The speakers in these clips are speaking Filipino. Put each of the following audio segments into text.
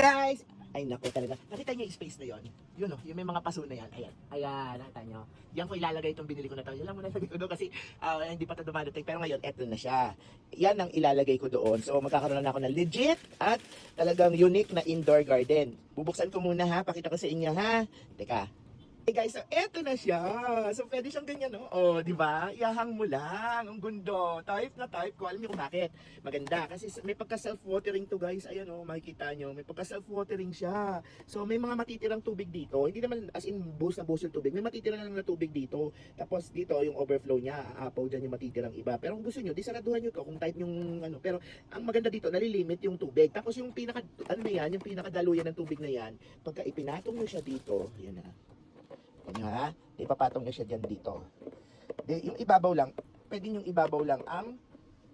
Guys! Ay naku talaga. Nakita niyo yung space na yon? Yun yung may mga paso na yan. Ayan. Ayan, nakita niyo. Diyan ko ilalagay itong binili ko na to. Yan lang muna lagay ko doon kasi hindi pa ito dumadating. Pero ngayon, eto na siya. Yan ang ilalagay ko doon. So magkakaroon na ako ng legit at talagang unique na indoor garden. Bubuksan ko muna ha. Pakita ko sa inyo ha. Teka. Hey guys, so eto na siya. So pwede siyang ganyan, no? Oh, di ba? Ihang mo lang. Ang gundo. Type na type ko. Alam niyo kung bakit? Maganda kasi may pagka self-watering to, guys. Ayan oh, makikita niyo. May pagka self-watering siya. So may mga matitirang tubig dito. Hindi naman as in buhos na buhos yung tubig. May matitira lang na tubig dito. Tapos dito yung overflow niya. Aapaw diyan yung matitirang iba. Pero kung gusto niyo, di saraduhan niyo to kung type yung ano. Pero ang maganda dito, nalilimit yung tubig. Tapos yung pinaka ano na yan, yung pinakadaluyan ng tubig na yan, pagka ipinatong mo siya dito, yan na. Ha? Ipapatong niya siya dyan dito. Yung ibabaw lang, pwede yung ibabaw lang ang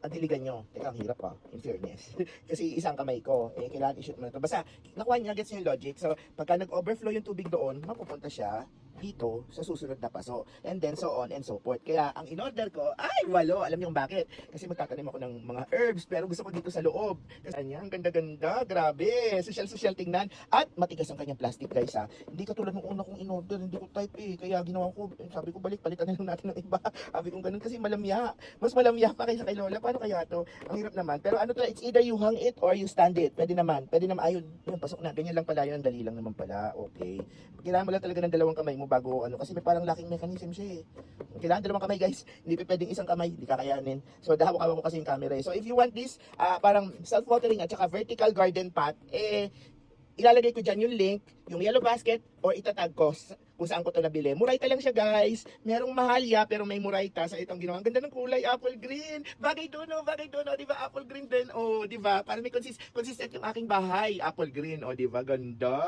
diligan nyo. Teka, ang hirap pa, in fairness. Kasi isang kamay ko, kailangan i-shoot mo na ito. Basta, nakuha niya, gets yung logic. So, pagka nag-overflow yung tubig doon, mapupunta siya dito sa susunod na paso. And then, so on and so forth. Kaya, ang in-order ko, ay, 8. Alam niyo bakit? Kasi magtatanim ako ng mga herbs, pero gusto ko dito sa loob. Kasi, ang ganda-ganda, grabe. Social tingnan. At matigas ang kanyang plastic, guys, ha. Hindi katulad ng una kong in-order, hindi ko type, Kaya ginawa ko, sabi ko, palitan na lang natin ng iba. Sabi ko ganun kasi malamya. Mas malamya pa kaysa kay Lola. Paano kaya to? Ang hirap naman. Pero ano to, it's either you hang it or you stand it. Pwede naman. Ayun, pasok na. Ganyan lang pala yun. Dali lang naman pala. Okay. Kailangan mo lang talaga ng dalawang kamay mo bago ano. Kasi may parang locking mechanism siya Kailangan dalawang kamay, guys. Hindi pwedeng isang kamay. Hindi kakayanin. So, dahawak ko kasi yung camera So, if you want this, parang self-watering at saka vertical garden pot, ilalagay ko dyan yung link, yung yellow basket, or itatag ko kung saan ko ito nabili. Murayta lang siya, guys. Merong mahalya, pero may murayta sa itong ginawa. Ang ganda ng kulay, apple green. Bagay doon, di ba? Apple green din, di ba? Para may consistent yung aking bahay. Apple green, di ba? Ganda.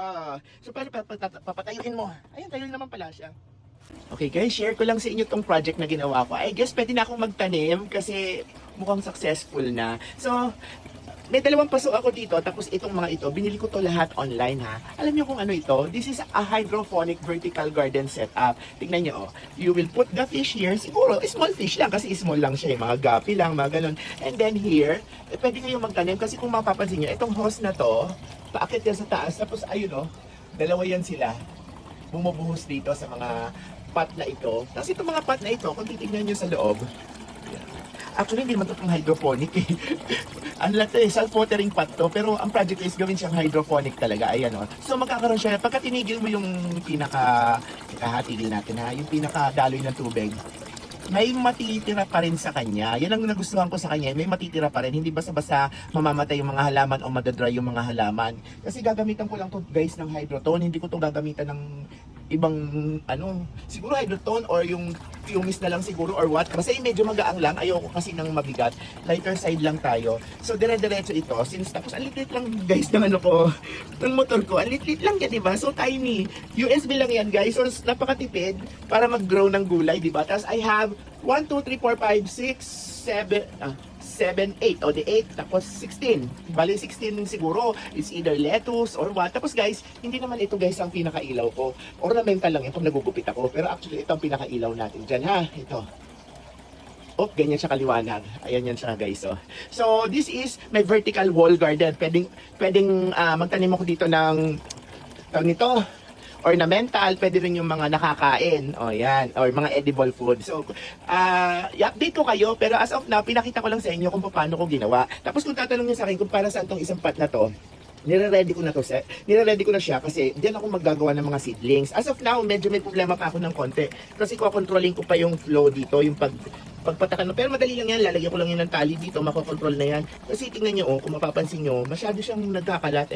So, paano papatayuin mo? Ayun, tayo naman pala siya. Okay guys, share ko lang sa inyo tong project na ginawa ko. I guess pwede na akong magtanim kasi mukhang successful na. So, may dalawang paso ako dito, tapos itong mga ito, binili ko to lahat online ha. Alam niyo kung ano ito? This is a hydroponic vertical garden setup. Tingnan niyo You will put the fish here, siguro small fish lang kasi small lang siya, mga gapi lang, mga ganun. And then here, pwede kayong magtanim kasi kung mapapansin niyo, itong hose na to, paakit yan sa taas, tapos ayun dalawa yan sila. Bumubuhos dito sa mga pot na ito. Tapos itong mga pot na ito, kung titignan nyo sa loob, actually hindi naman ito pang hydroponic Ano lang ito self-watering pot to, pero ang project is gawin siyang hydroponic talaga. Ayan So magkakaroon siya, pagka tinigil mo yung hatigil natin yung pinakadaloy ng tubig, may matitira pa rin sa kanya. Yan ang nagustuhan ko sa kanya. May matitira pa rin. Hindi basta-basta mamamatay yung mga halaman o madadry yung mga halaman. Kasi gagamitan ko lang to guys ng hydrotone. Hindi ko to gagamitan ng ibang siguro hydrotone or yung mist na lang siguro or what. Kasi medyo magaang lang. Ayoko kasi ng mabigat. Lighter side lang tayo. So dire-diretso ito. Since tapos ang liit lang guys ng ng motor ko. Ang liit lang yan, diba? So tiny. USB lang yan guys. So napakatipid para mag-grow ng gulay, diba? Tapos I have 1, 2, 3, 4, 5, 6, 7, 8. O, di 8, tapos 16. Bali, 16 siguro. It's either lettuce or what. Tapos guys, hindi naman ito guys ang pinakailaw ko. Ornamental lang yan pag nagugupit ako. Pero actually, ito ang pinakailaw natin dyan ha. Ito. Ganyan siya kaliwanag. Ayan yan siya guys. So, this is my vertical wall garden. Pwedeng magtanim ako dito ng nito ornamental, pwede rin yung mga nakakain, yan, or mga edible food. So, i-update ko kayo, pero as of now, pinakita ko lang sa inyo kung paano ko ginawa. Tapos kung tatanong niyo sa akin kung para saan tong isang pot na to, nire-ready ko na siya kasi diyan ako maggagawa ng mga seedlings. As of now, medyo may problema pa ako ng konti. Kasi ko-controlling ko pa yung flow dito, yung pagpatakan. Pero madali lang yan, lalagyan ko lang yan ng tali dito, makokontrol na yan. Kasi tingnan nyo, kung mapapansin nyo, masyado siyang nagkakalat,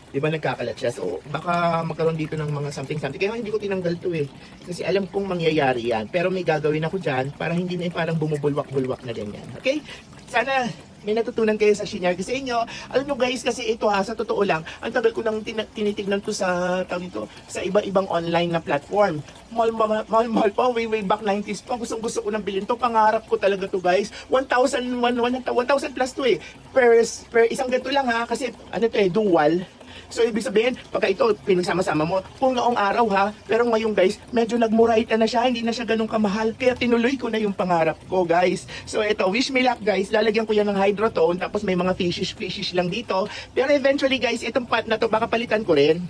Diba nagkakalat siya? So, baka magkaroon dito ng mga something. Kaya hindi ko tinanggal to Kasi alam kong mangyayari yan. Pero may gagawin ako dyan para hindi na parang bumubulwak-bulwak na ganyan. Okay? Sana may natutunan kayo sa shinare sa inyo. Alam nyo guys, kasi ito sa totoo lang, ang tagal ko nang tinitignan to sa iba-ibang online na platform. Mahal pa, way back 90s pa. Gusto ko nang bilhin to. Pangarap ko talaga to guys. 1,000 plus to Per isang ganito lang kasi dual. So ibig sabihin, pagka ito pinagsama-sama mo, kung noong araw ha, pero ngayon guys, medyo nagmurayta na siya, hindi na siya ganun kamahal. Kaya tinuloy ko na yung pangarap ko guys. So ito, wish me luck guys, lalagyan ko yan ng hydrotone, tapos may mga fishes lang dito. Pero eventually guys, itong pot na to, baka palitan ko rin.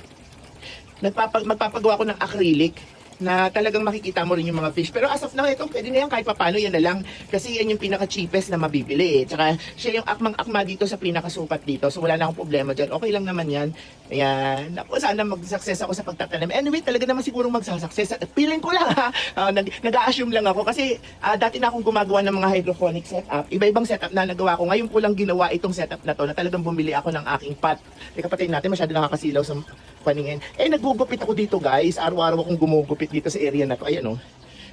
Magpapagawa ko ng acrylic na talagang makikita mo rin yung mga fish. Pero as of now, ito, pwede na yan kahit papano, yan na lang. Kasi yan yung pinaka-cheapest na mabibili. Tsaka siya yung akmang-akma dito sa pinakasukat dito. So wala na akong problema dyan. Okay lang naman yan. Ayan. Ako, sana mag-success ako sa pagtatanim. Anyway, talaga naman siguro mag-success. Feeling ko lang ha. Nag-a-assume lang ako. Kasi dati na akong gumagawa ng mga hydroponic setup. Iba-ibang setup na nagawa ko. Ngayon ko lang ginawa itong setup na to na talagang bumili ako ng aking pot. Kapatid natin, masyado nakakasilaw sa paningin. Nagugupit ako dito guys. Araw-araw akong gumugupit dito sa area na to. Ayan o.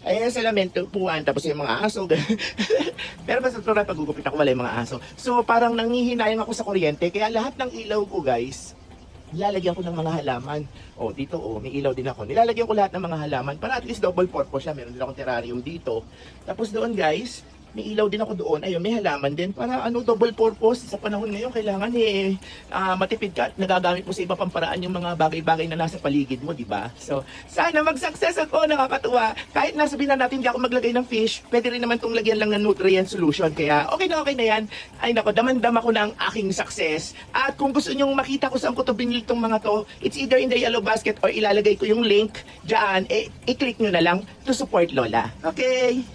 Ayan sa lamento, puwan, tapos yung mga aso. Pero basta ito na pagugupit ako, wala yung mga aso. So parang nangihinayang ako sa kuryente. Kaya lahat ng ilaw ko guys, nilalagyan ko ng mga halaman. O dito may ilaw din ako. Nilalagyan ko lahat ng mga halaman para at least double purpose siya. Meron din akong terrarium dito. Tapos doon guys, may ilaw din ako doon. Ayun, may halaman din. Para double purpose. Sa panahon ngayon, kailangan matipid ka at nagagamit mo sa iba pang paraan yung mga bagay-bagay na nasa paligid mo, di ba? So, sana mag-success ako. Nakakatuwa. Kahit nasabihin na natin hindi ako maglagay ng fish, pwede rin naman itong lagyan lang ng nutrient solution. Kaya, okay na yan. Ay nako, damandam ako ng aking success. At kung gusto nyong makita ko saan ko to binili itong mga to, it's either in the yellow basket or ilalagay ko yung link dyan. I-click nyo na lang to support Lola. Okay?